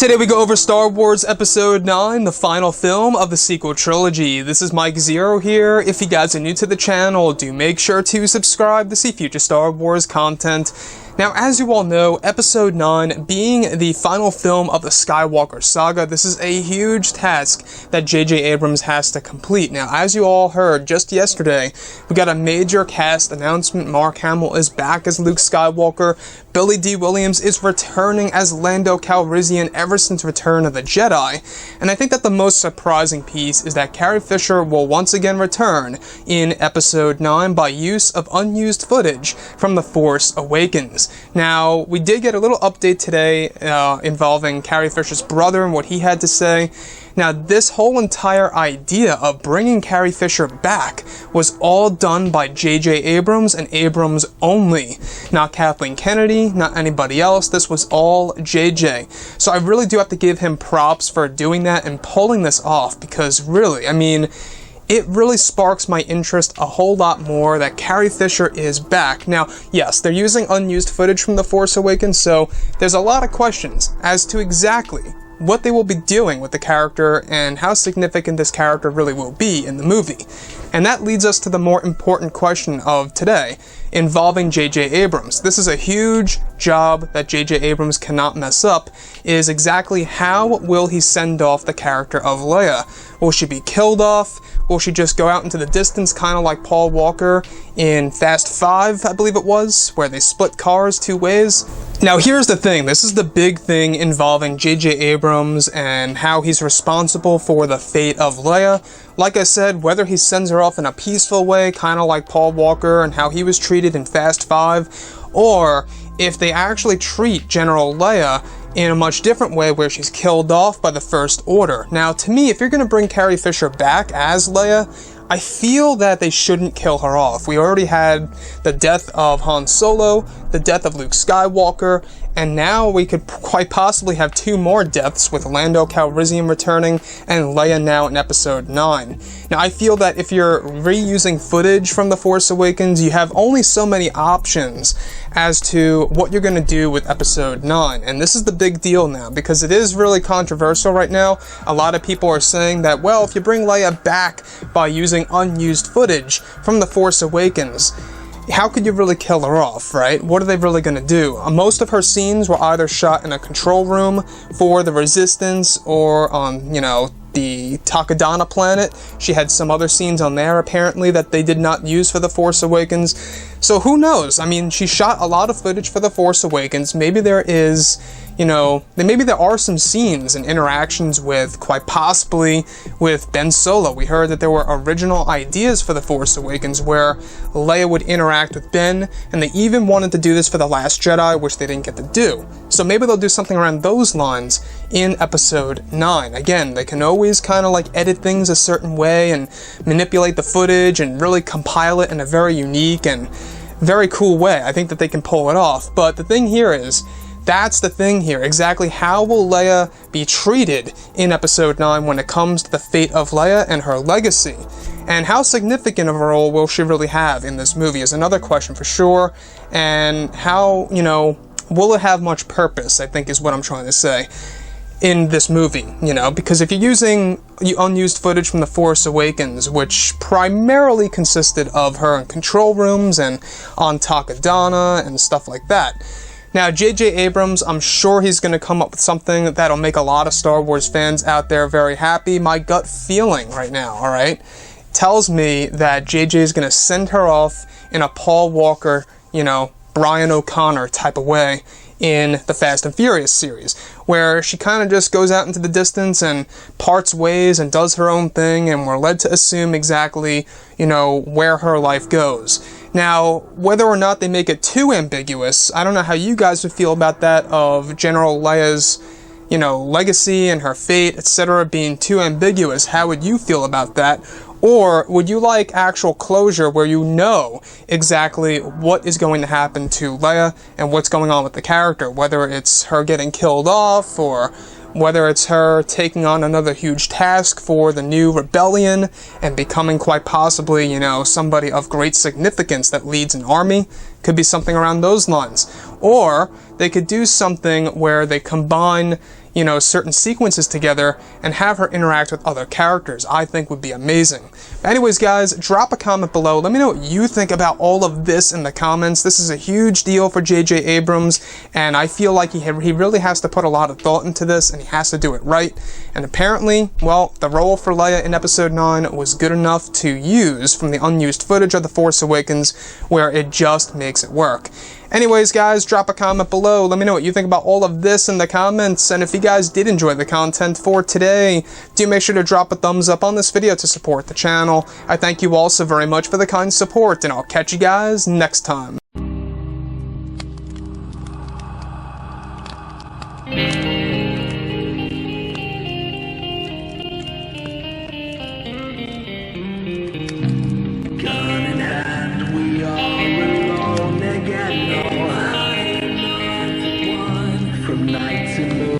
Today we go over Star Wars Episode 9, the final film of the sequel trilogy. This is Mike Zero here. If you guys are new to the channel, do make sure to subscribe to see future Star Wars content. Now, as you all know, Episode 9 being the final film of the Skywalker saga, this is a huge task that J.J. Abrams has to complete. Now, as you all heard just yesterday, we got a major cast announcement. Mark Hamill is back as Luke Skywalker. Billy D. Williams is returning as Lando Calrissian ever since Return of the Jedi. And I think that the most surprising piece is that Carrie Fisher will once again return in Episode 9 by use of unused footage from The Force Awakens. Now, we did get a little update today involving Carrie Fisher's brother and what he had to say. Now, this whole entire idea of bringing Carrie Fisher back was all done by J.J. Abrams and Abrams only. Not Kathleen Kennedy, not anybody else. This was all J.J. So I really do have to give him props for doing that and pulling this off, because really, I mean, it really sparks my interest a whole lot more that Carrie Fisher is back. Now, yes, they're using unused footage from The Force Awakens, so there's a lot of questions as to exactly what they will be doing with the character and how significant this character really will be in the movie. And that leads us to the more important question of today, involving J.J. Abrams. This is a huge job that J.J. Abrams cannot mess up, is exactly how will he send off the character of Leia? Will she be killed off? Will she just go out into the distance, kind of like Paul Walker in Fast 5, I believe it was, where they split cars two ways? Now, here's the thing. This is the big thing involving J.J. Abrams and how he's responsible for the fate of Leia. Like I said, whether he sends her off in a peaceful way, kind of like Paul Walker and how he was treated in Fast 5, or if they actually treat General Leia in a much different way where she's killed off by the First Order. Now, to me, if you're going to bring Carrie Fisher back as Leia, I feel that they shouldn't kill her off. We already had the death of Han Solo, the death of Luke Skywalker, and now we could quite possibly have two more deaths with Lando Calrissian returning and Leia now in Episode 9. Now, I feel that if you're reusing footage from The Force Awakens, you have only so many options as to what you're going to do with Episode 9. And this is the big deal now, because it is really controversial right now. A lot of people are saying that, well, if you bring Leia back by using unused footage from The Force Awakens, how could you really kill her off, right? What are they really going to do? Most of her scenes were either shot in a control room for the Resistance or on, the Takodana planet. She had some other scenes on there, apparently, that they did not use for The Force Awakens. So who knows? I mean, she shot a lot of footage for The Force Awakens. Maybe there is, maybe there are some scenes and interactions with, quite possibly, with Ben Solo. We heard that there were original ideas for The Force Awakens where Leia would interact with Ben, and they even wanted to do this for The Last Jedi, which they didn't get to do. So maybe they'll do something around those lines in Episode 9. Again, they can always kind of like edit things a certain way and manipulate the footage and really compile it in a very unique and very cool way. I think that they can pull it off. But the thing here is, that's the thing here. Exactly how will Leia be treated in Episode 9 when it comes to the fate of Leia and her legacy? And how significant of a role will she really have in this movie is another question for sure. And how, will it have much purpose, I think is what I'm trying to say, in this movie, because if you're using unused footage from The Force Awakens, which primarily consisted of her in control rooms and on Takodana and stuff like that. Now, J.J. Abrams, I'm sure he's going to come up with something that'll make a lot of Star Wars fans out there very happy. My gut feeling right now, alright, tells me that J.J. is going to send her off in a Paul Walker, Brian O'Connor type of way in the Fast and Furious series, where she kind of just goes out into the distance and parts ways and does her own thing, and we're led to assume exactly, where her life goes. Now, whether or not they make it too ambiguous, I don't know how you guys would feel about that, of General Leia's, legacy and her fate, etc. being too ambiguous. How would you feel about that? Or would you like actual closure where you know exactly what is going to happen to Leia and what's going on with the character, whether it's her getting killed off or whether it's her taking on another huge task for the new rebellion and becoming quite possibly, somebody of great significance that leads an army? Could be something around those lines. Or they could do something where they combine, certain sequences together and have her interact with other characters. I think would be amazing. But anyways, guys, drop a comment below. Let me know what you think about all of this in the comments. This is a huge deal for J.J. Abrams, and I feel like he really has to put a lot of thought into this, and he has to do it right. And apparently, well, the role for Leia in Episode 9 was good enough to use from the unused footage of The Force Awakens, where it just makes it work. Anyways, guys, drop a comment below. Let me know what you think about all of this in the comments. And if you guys did enjoy the content for today, do make sure to drop a thumbs up on this video to support the channel. I thank you all so very much for the kind support, and I'll catch you guys next time. From night to morning.